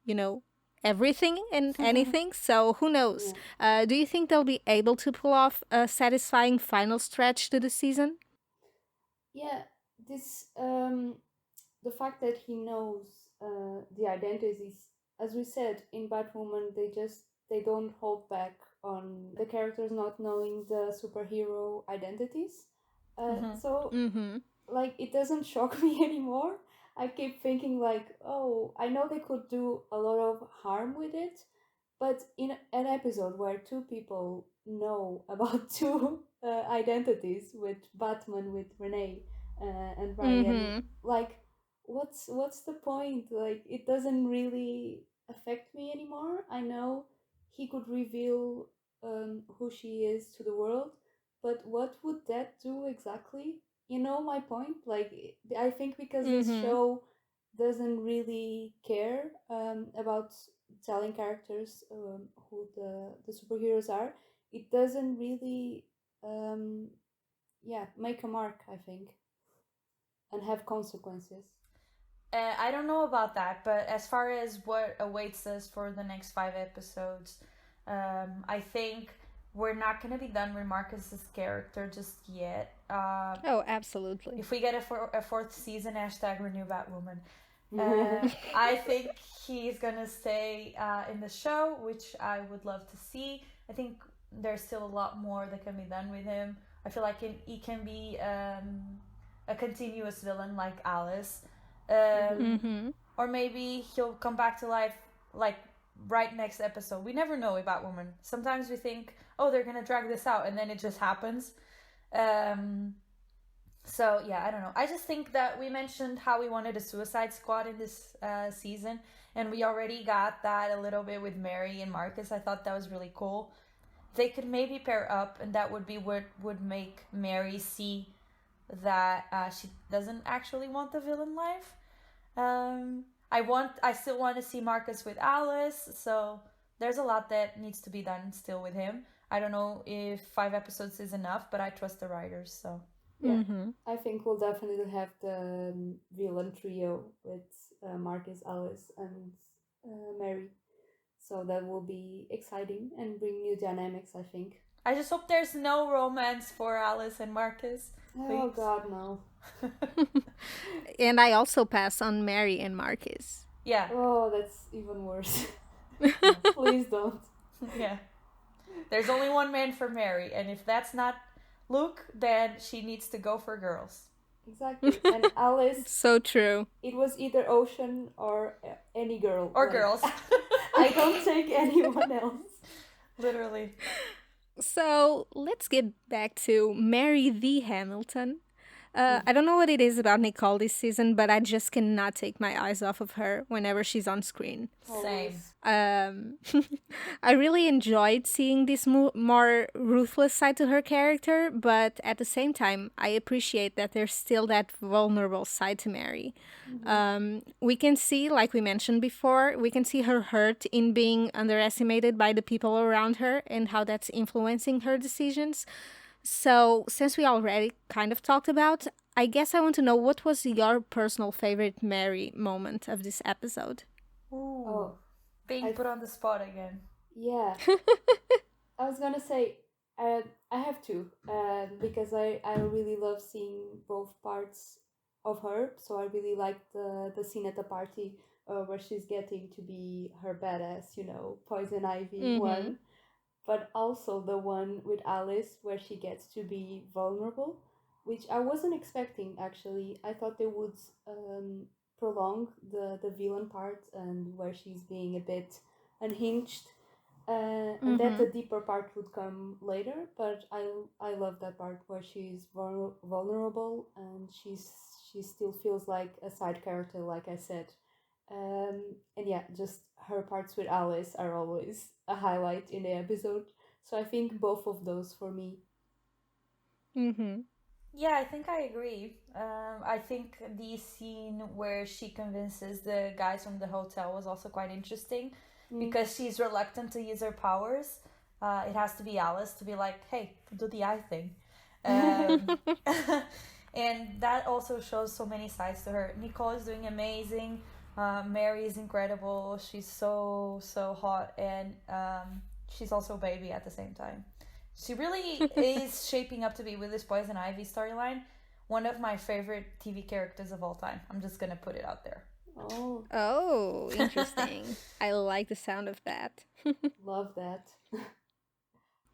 you know, everything and anything. So who knows? Yeah. Do you think they'll be able to pull off a satisfying final stretch to the season? Yeah, this the fact that he knows the identities, as we said in Batwoman, they don't hold back on the characters not knowing the superhero identities. Mm-hmm. So Mm-hmm. like it doesn't shock me anymore. I keep thinking like, oh, I know they could do a lot of harm with it, but in an episode where two people know about two identities, with Batman, with Renee and Marianne, Mm-hmm. like what's the point? Like it doesn't really affect me anymore. I know he could reveal who she is to the world, but what would that do exactly? You know my point. Like I think because this Mm-hmm. show doesn't really care about telling characters who the superheroes are, it doesn't really um, yeah, make a mark, I think, and have consequences. I don't know about that, but as far as what awaits us for the next 5 episodes, I think we're not going to be done with Marcus's character just yet. Oh, absolutely. If we get a fourth season, hashtag renew Batwoman. I think he's gonna stay in the show, which I would love to see. I think there's still a lot more that can be done with him. I feel like he can be a continuous villain like Alice, Mhm. Mm-hmm. or maybe he'll come back to life like right next episode. We never know about Woman. Sometimes we think, oh, they're gonna drag this out, and then it just happens. Um, so yeah, I don't know. I just think that we mentioned how we wanted a Suicide Squad in this season, and we already got that a little bit with Mary and Marcus. I thought that was really cool. They could maybe pair up, and that would be what would make Mary see that she doesn't actually want the villain life. I still want to see Marcus with Alice. So there's a lot that needs to be done still with him. I don't know if 5 episodes is enough, but I trust the writers. So Yeah, Mm-hmm. I think we'll definitely have the villain trio with Marcus, Alice, and Mary. So that will be exciting and bring new dynamics, I think. I just hope there's no romance for Alice and Marcus, Oh please. God, no. And I also pass on Mary and Marcus. Yeah, Oh, that's even worse. Please don't. yeah. There's only one man for Mary, and if that's not Luke, then she needs to go for girls Exactly. And Alice, So true. it was either Ocean or any girl. or Like, girls. I don't take anyone else. Literally. So let's get back to Mary the Hamilton. I don't know what it is about Nicole this season, but I just cannot take my eyes off of her whenever she's on screen. Same. Always. I really enjoyed seeing this more ruthless side to her character, but at the same time, I appreciate that there's still that vulnerable side to Mary. We can see, like we mentioned before, we can see her hurt in being underestimated by the people around her and how that's influencing her decisions. So, since we already kind of talked about, I guess I want to know what was your personal favorite Mary moment of this episode? Ooh. Oh, Being I put on the spot again. yeah. I was gonna say I have two because I really love seeing both parts of her. So I really like the scene at the party where she's getting to be her badass, Poison Ivy Mm-hmm. one, but also the one with Alice where she gets to be vulnerable, which I wasn't expecting actually. I thought they would prolong the villain part and where she's being a bit unhinged, and that Mm-hmm. the deeper part would come later. But I love that part where she's vulnerable and she still feels like a side character, like I said. And yeah, just her parts with Alice are always a highlight in the episode. So I think both of those for me. Mm-hmm. Yeah, I think I agree. I think the scene where she convinces the guys from the hotel was also quite interesting Mm. because she's reluctant to use her powers. It has to be Alice to be like, hey, do the eye thing. Um, and that also shows so many sides to her. Nicole is doing amazing. Mary is incredible. She's so, so hot. And she's also a baby at the same time. She really is shaping up to be, with this Poison Ivy storyline, one of my favorite TV characters of all time. I'm just gonna put it out there. Oh, Oh, interesting. I like the sound of that. love that.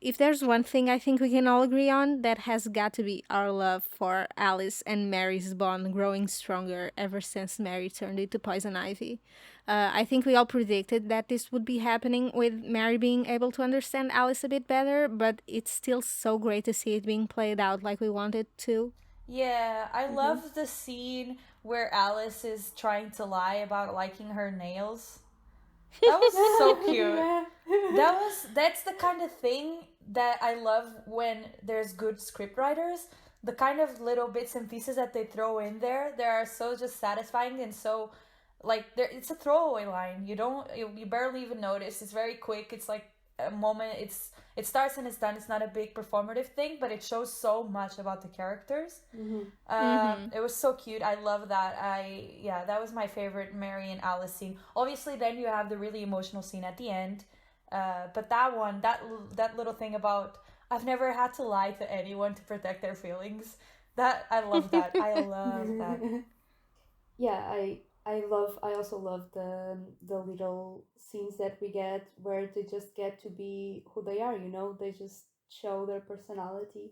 If there's one thing I think we can all agree on, that has got to be our love for Alice and Mary's bond growing stronger ever since Mary turned into Poison Ivy. I think we all predicted that this would be happening with Mary being able to understand Alice a bit better, but it's still so great to see it being played out like we wanted to. Yeah, I Mm-hmm. love the scene where Alice is trying to lie about liking her nails. That was so cute. Yeah. That's the kind of thing that I love when there's good script writers. The kind of little bits and pieces that they throw in there, they are so just satisfying and so like there. It's a throwaway line. You barely even notice. It's very quick. It's like a moment. It starts and it's done. It's not a big performative thing, but it shows so much about the characters. Mm-hmm. Mm-hmm. It was so cute. I love that. Yeah, that was my favorite Mary and Alice scene. Obviously, then you have the really emotional scene at the end. But that one, that little thing about I've never had to lie to anyone to protect their feelings. That I love that. I love that. Yeah, I also love the little scenes that we get where they just get to be who they are, you know, they just show their personality,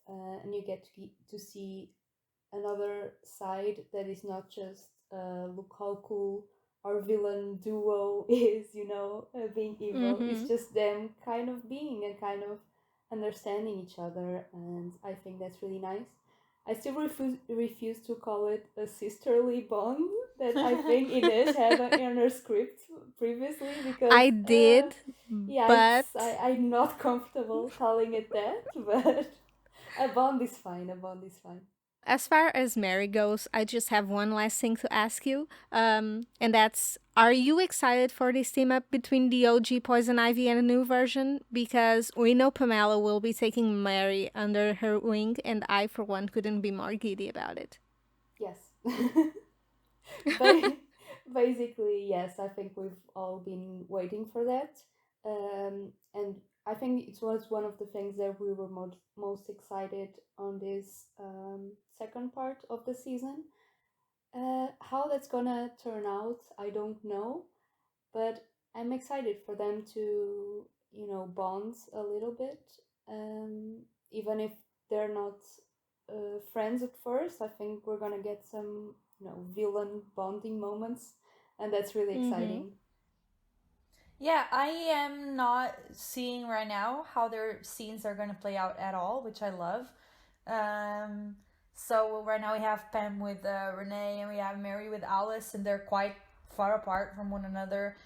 and you get to see another side that is not just look how cool our villain duo is, you know, being evil. It's Mm-hmm. just them kind of being and kind of understanding each other, and I think that's really nice. I still refuse to call it a sisterly bond that I think Ines had in her script previously because I did, yeah, but I'm not comfortable calling it that, but a bond is fine. A bond is fine. as far as Mary goes, I just have one last thing to ask you. And that's, are you excited for this team up between the OG Poison Ivy and a new version? Because we know Pamela will be taking Mary under her wing, and I, for one, couldn't be more giddy about it. Yes. But basically, yes, I think we've all been waiting for that. And I think it was one of the things that we were most excited on this second part of the season. How that's gonna turn out, I don't know, but I'm excited for them to, you know, bond a little bit, even if they're not friends at first. I think we're gonna get some, you know, villain bonding moments, and that's really Mm-hmm. exciting. Yeah, I am not seeing right now how their scenes are going to play out at all, which I love. Um, so right now we have Pam with Renee and we have Mary with Alice, and they're quite far apart from one another.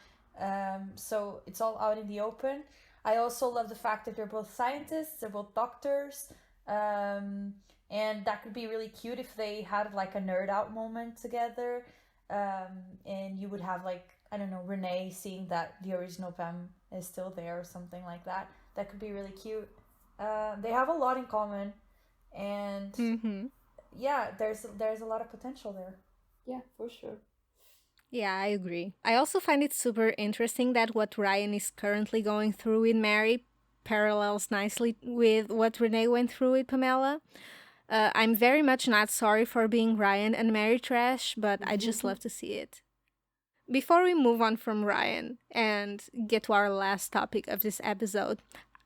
So it's all out in the open. I also love the fact that they're both scientists, they're both doctors, and that could be really cute if they had like a nerd out moment together. And you would have like, I don't know, Renee seeing that the original Pam is still there or something like that. That could be really cute. They have a lot in common, and Mm-hmm. yeah, there's a lot of potential there. Yeah, for sure. Yeah, I agree. I also find it super interesting that what Ryan is currently going through with Mary parallels nicely with what Renee went through with Pamela. I'm very much not sorry for being Ryan and Mary trash, but I just love to see it. Before we move on from Ryan and get to our last topic of this episode,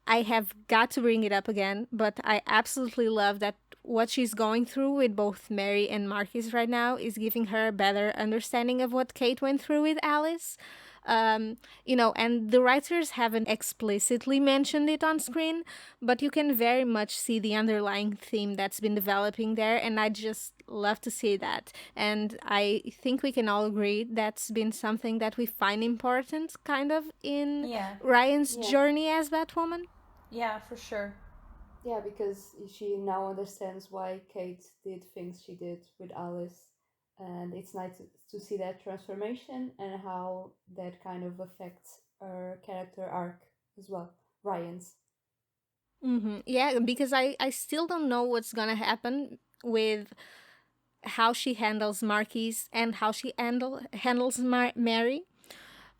I have got to bring it up again, but I absolutely love that what she's going through with both Mary and Marcus right now is giving her a better understanding of what Kate went through with Alice. And the writers haven't explicitly mentioned it on screen, but you can very much see the underlying theme that's been developing there, and I just love to see that. And I think we can all agree that's been something that we find important, kind of, in Yeah, Ryan's Yeah, journey as Batwoman. yeah, for sure. Yeah, because she now understands why Kate did things she did with Alice, and it's nice to see that transformation and how that kind of affects her character arc as well. Ryan's. Yeah, because I still don't know what's gonna happen with how she handles Marquise and how she handles Mary.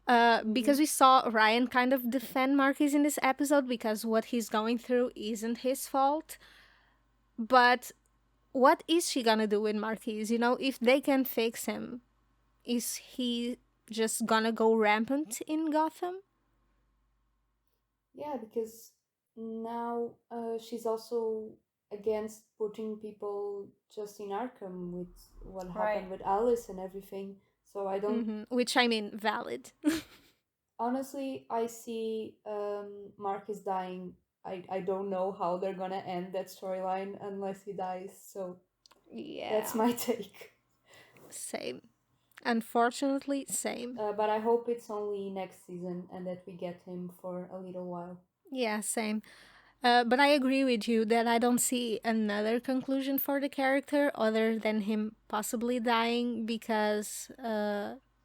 Mm-hmm. Because we saw Ryan kind of defend Marquise in this episode because what he's going through isn't his fault. But what is she gonna do with Marquise? You know, if they can fix him, is he just gonna go rampant in Gotham? Yeah, because now she's also against putting people just in Arkham with what Right. happened with Alice and everything. So I don't Which I mean, valid. honestly. I see Mark is dying. I don't know how they're gonna end that storyline unless he dies. So that's Yeah, my take. same. Unfortunately, same. But I hope it's only next season and that we get him for a little while. Yeah, same. But I agree with you that I don't see another conclusion for the character other than him possibly dying because,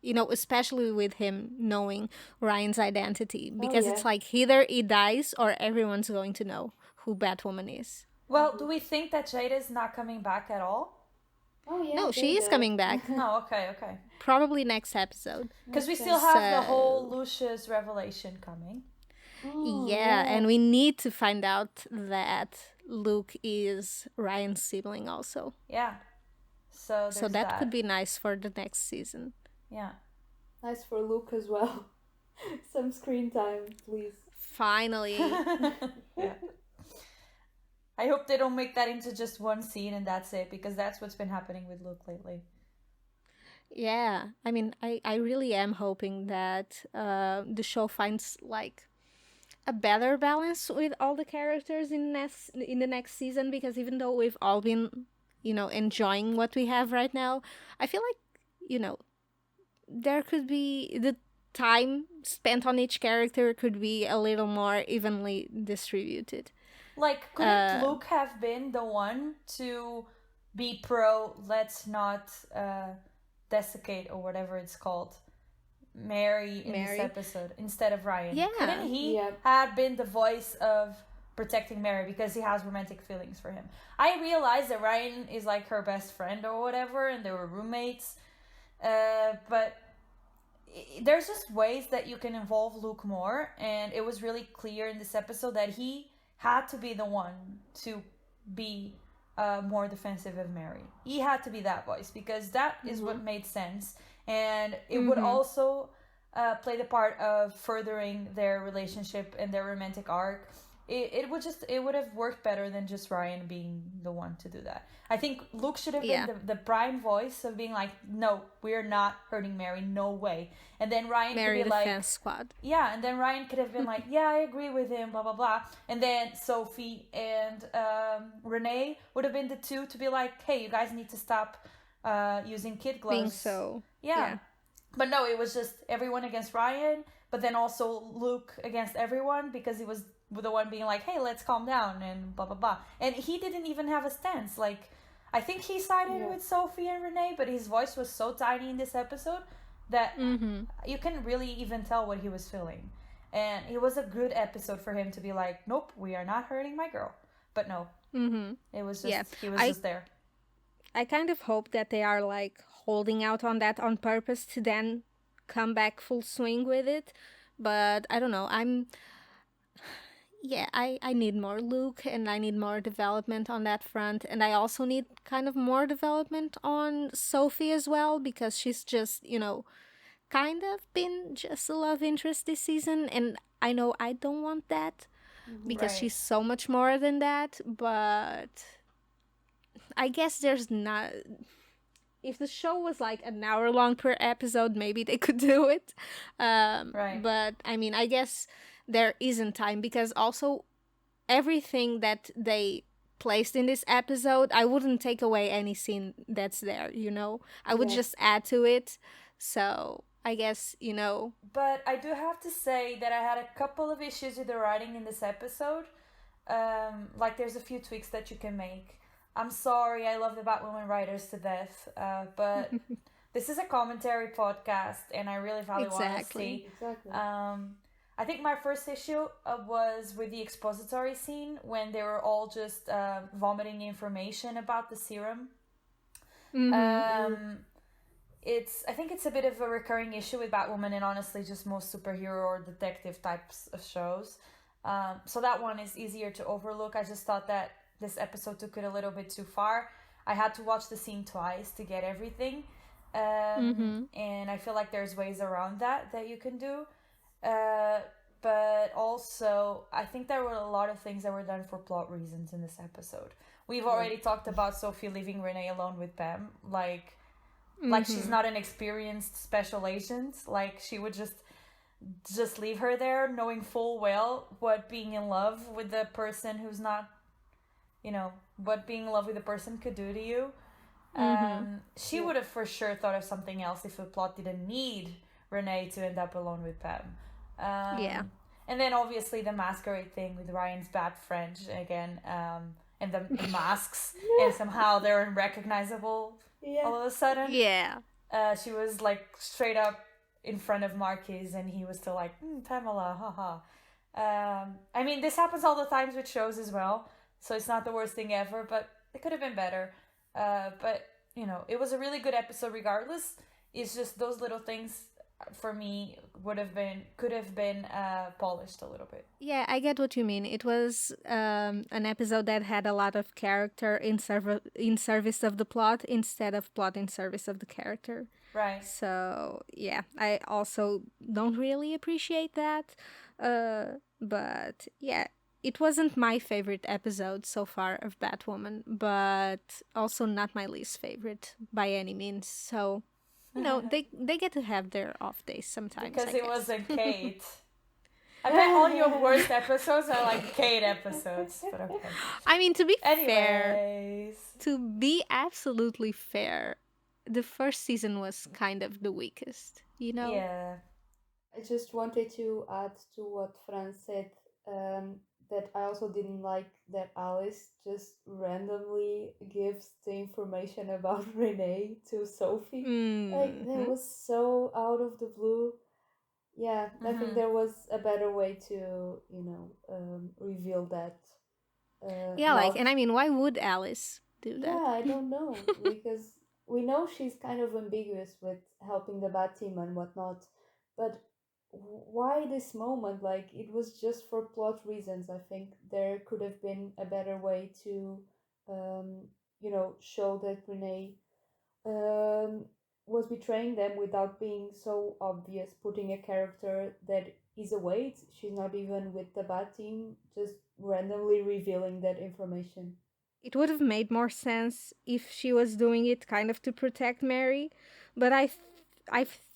especially with him knowing Ryan's identity, Oh because yeah. it's like either he dies or everyone's going to know who Batwoman is. Well, Hmm. do we think that Jada is not coming back at all? Oh yeah, No, she is Jada. coming back. Oh, okay, okay. Probably next episode. Because we Okay. still have the whole So, Lucius revelation coming. yeah, Yeah. and we need to find out that Luke is Ryan's sibling also. Yeah. So So there's that could that. be nice for the next season. Yeah. Nice for Luke as well. Some screen time, please. Finally. Yeah. I hope they don't make that into just one scene and that's it, because that's what's been happening with Luke lately. Yeah, I mean, I really am hoping that the show finds like a better balance with all the characters in the next season because even though we've all been, enjoying what we have right now, I feel like, there could be the time spent on each character could be a little more evenly distributed. Like, couldn't Uh, Luke have been the one to be pro, let's not desiccate or whatever it's called, Mary in this Mary. episode instead of Ryan? Couldn't Yeah. he Yeah. have been the voice of protecting Mary because he has romantic feelings for him? I realized that Ryan is like her best friend or whatever, and they were roommates. But there's just ways that you can involve Luke more, and it was really clear in this episode that he had to be the one to be more defensive of Mary. He had to be that voice because that is Mm-hmm. what made sense, and it would Mm-hmm. also play the part of furthering their relationship and their romantic arc. It would have worked better than just Ryan being the one to do that. I think Luke should have been Yeah. the prime voice of being like, no, we're not hurting Mary, no way. And then Ryan could Mary be like, Defense Squad. yeah, and then Ryan could have been like, yeah, I agree with him, blah blah blah. And then Sophie and Renee would have been the two to be like, hey, you guys need to stop using kid Being gloves. so. Yeah. Yeah. But no, it was just everyone against Ryan, but then also Luke against everyone because he was the one being like, hey, let's calm down and blah blah blah. And he didn't even have a stance. Like, I think he sided Yeah. with Sophie and Renee, but his voice was so tiny in this episode that Mm-hmm. you couldn't really even tell what he was feeling. And it was a good episode for him to be like, nope, we are not hurting my girl. But no, Mm-hmm. it was just, Yeah. he was I just there. I kind of hope that they are like holding out on that on purpose to then come back full swing with it. But I don't know. I need more Luke and I need more development on that front. And I also need kind of more development on Sophie as well because she's just, kind of been just a love interest this season. And I know I don't want that Mm-hmm. because Right. she's so much more than that. But I guess there's not. If the show was like an hour long per episode, maybe they could do it. Right. But I mean, I guess there isn't time because also everything that they placed in this episode, I wouldn't take away any scene that's there. I would Yeah. just add to it. So I guess, But I do have to say that I had a couple of issues with the writing in this episode. Like there's a few tweaks that you can make. I'm sorry, I love the Batwoman writers to death, but this is a commentary podcast, and I really value Exactly. honesty. Exactly. I think my first issue was with the expository scene when they were all just vomiting information about the serum. Um, it's I think it's a bit of a recurring issue with Batwoman and honestly just most superhero or detective types of shows. So that one is easier to overlook. I just thought that this episode took it a little bit too far. I had to watch the scene twice to get everything. And I feel like there's ways around that you can do. Uh, but also, I think there were a lot of things that were done for plot reasons in this episode. We've already talked about Sophie leaving Renee alone with Pam. Like she's not an experienced special agent. Like she would just leave her there, knowing full well what being in love with the person who's not, what being in love with a person could do to you. She would have for sure thought of something else if the plot didn't need Renee to end up alone with Pam. Yeah. And then obviously the masquerade thing with Ryan's bad French again, and the masks, and somehow they're unrecognizable all of a sudden. Yeah. She was like straight up in front of Marquis, and he was still like, Pamela, haha. I mean, this happens all the times with shows as well, so it's not the worst thing ever, but it could have been better. But, it was a really good episode regardless. It's just those little things for me could have been polished a little bit. Yeah, I get what you mean. It was an episode that had a lot of character in service of the plot instead of plot in service of the character. Right. So, yeah, I also don't really appreciate that. But, yeah, it wasn't my favorite episode so far of Batwoman, but also not my least favorite by any means. So, they get to have their off days sometimes. Because I it guess. wasn't Kate. I bet all your worst episodes are like Kate episodes, but okay. I mean, to be fair, Anyways. to be absolutely fair, the first season was kind of the weakest, Yeah. I just wanted to add to what Fran said, that I also didn't like that Alice just randomly gives the information about Renee to Sophie. Like, that was so out of the blue. Yeah, I think there was a better way to, reveal that. Yeah, not and I mean, why would Alice do that? Yeah, I don't know because we know she's kind of ambiguous with helping the Bat team and whatnot, but why this moment? Like, it was just for plot reasons. I think there could have been a better way to, show that Renee um, was betraying them without being so obvious, putting a character that is away. She's not even with the Bat team, just randomly revealing that information. It would have made more sense if she was doing it kind of to protect Mary, but I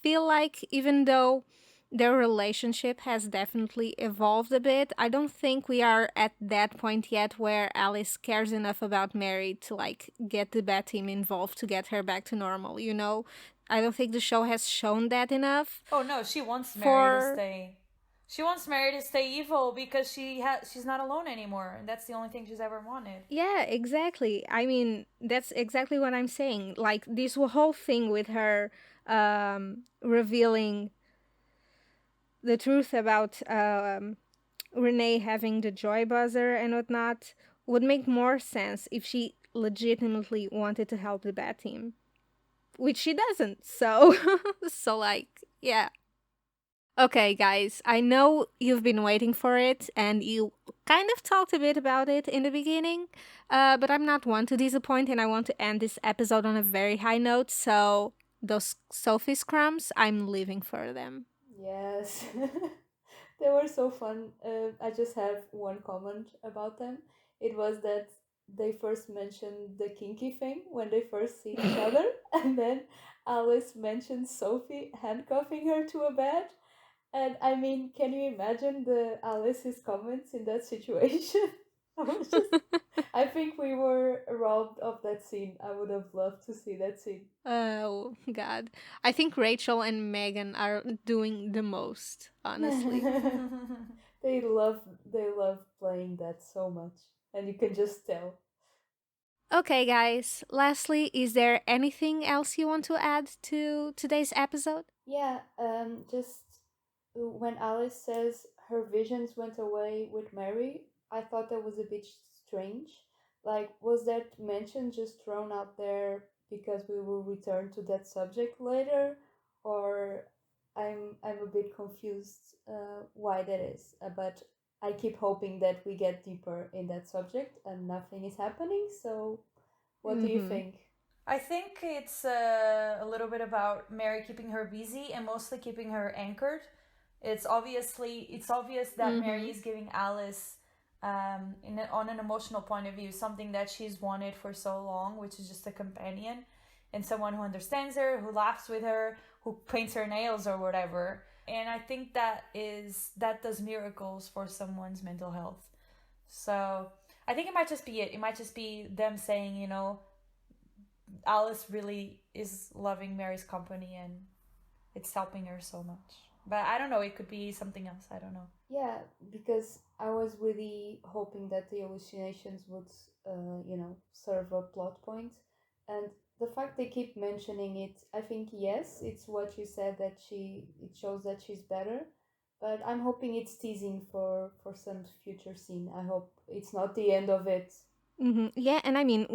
feel like even though their relationship has definitely evolved a bit, I don't think we are at that point yet where Alice cares enough about Mary to like get the Bat team involved to get her back to normal, I don't think the show has shown that enough. Oh no, she wants Mary to stay. She wants Mary to stay evil because she's not alone anymore, and that's the only thing she's ever wanted. Yeah, exactly. I mean, that's exactly what I'm saying. Like this whole thing with her revealing the truth about Renee having the joy buzzer and whatnot would make more sense if she legitimately wanted to help the Bat team, which she doesn't. So, yeah. Okay, guys, I know you've been waiting for it, and you kind of talked a bit about it in the beginning, but I'm not one to disappoint, and I want to end this episode on a very high note, so those Sophie scrums, I'm living for them. Yes, they were so fun. I just have one comment about them. It was that they first mentioned the kinky thing when they first see each other, and then Alice mentioned Sophie handcuffing her to a bed. And I mean, can you imagine the Alice's comments in that situation? I think we were robbed of that scene. I would have loved to see that scene. Oh, God. I think Rachel and Megan are doing the most, honestly. they love playing that so much, and you can just tell. Okay, guys, lastly, is there anything else you want to add to today's episode? Yeah, just when Alice says her visions went away with Mary, I thought that was a bit strange. Like, was that mention just thrown out there because we will return to that subject later, or I'm a bit confused why that is. But I keep hoping that we get deeper in that subject and nothing is happening. So, what do you Mm-hmm. think? I think it's a little bit about Mary keeping her busy and mostly keeping her anchored. It's obvious that Mm-hmm. Mary is giving Alice, on an emotional point of view, something that she's wanted for so long, which is just a companion and someone who understands her, who laughs with her, who paints her nails or whatever. And I think that does miracles for someone's mental health. So I think it might just be it. It might just be them saying, Alice really is loving Mary's company and it's helping her so much. But I don't know, it could be something else. I don't know. Yeah, because I was really hoping that the hallucinations would, serve a plot point, and the fact they keep mentioning it, I think yes, it's what you said that it shows that she's better, but I'm hoping it's teasing for some future scene. I hope it's not the end of it. Mm-hmm. Yeah, and I mean,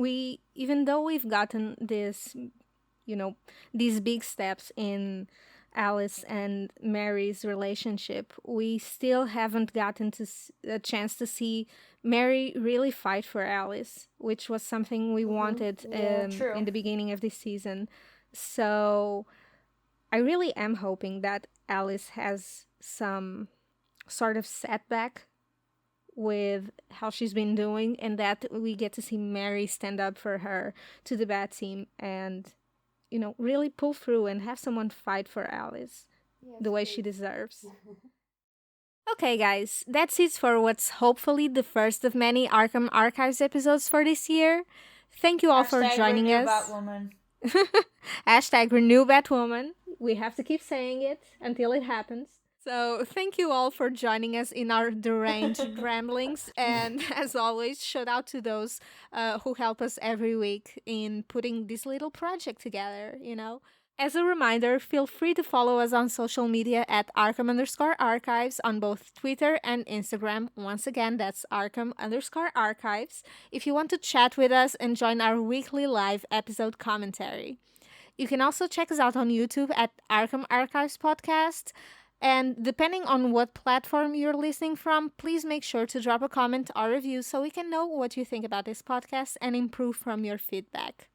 even though we've gotten you know, these big steps in Alice and Mary's relationship, we still haven't gotten a chance to see Mary really fight for Alice, which was something we wanted Yeah. True. in the beginning of this season. So I really am hoping that Alice has some sort of setback with how she's been doing and that we get to see Mary stand up for her to the bad team and really pull through and have someone fight for Alice Yes, the way she please. deserves. Okay, guys, that's it for what's hopefully the first of many Arkham Archives episodes for this year. Thank you all for Hashtag joining renew us. Batwoman. Hashtag renew Batwoman. We have to keep saying it until it happens. So, thank you all for joining us in our deranged ramblings. And as always, shout out to those who help us every week in putting this little project together. As a reminder, feel free to follow us on social media at Arkham_Archives on both Twitter and Instagram. Once again, that's Arkham_Archives. If you want to chat with us and join our weekly live episode commentary. You can also check us out on YouTube at Arkham Archives Podcast. And depending on what platform you're listening from, please make sure to drop a comment or review so we can know what you think about this podcast and improve from your feedback.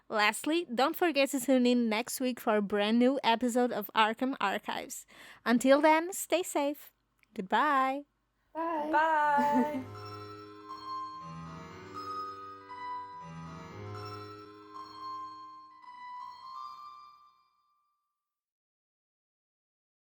Lastly, don't forget to tune in next week for a brand new episode of Arkham Archives. Until then, stay safe. Goodbye. Bye. Goodbye.